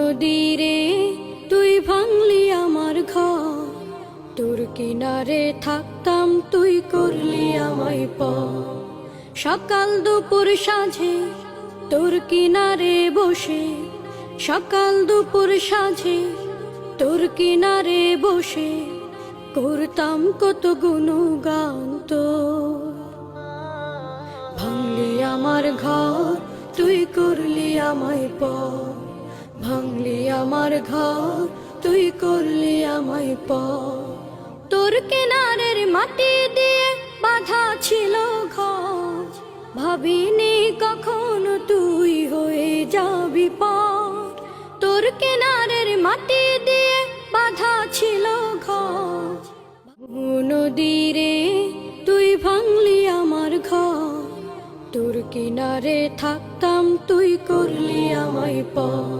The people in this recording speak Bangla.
নদীরে তুই ভাঙলি আমার ঘর, তোর কিনারে থাকতাম তুই করলি আমায় পর। সকাল দুপুর সাঁঝে তোর কিনারে বসে, সকাল দুপুর সাঁঝে তোর কিনারে বসে করতাম কত গুণগান তোর। ভাঙলি আমার ঘর তুই করলি আমায় পর, ভাঙলি আমার ঘর তুই করলি আমায় পর। তোর কিনারের মাটি দিয়ে বাঁধা ছিল ঘর, ভাবিনি কখনো তুই হয়ে যাবি পার। তোর কিনারের মাটি দিয়ে বাঁধা ছিল ঘর, নদীরে তুই ভাঙলি আমার ঘর, তোর কিনারে থাকতাম তুই করলি আমায় পর।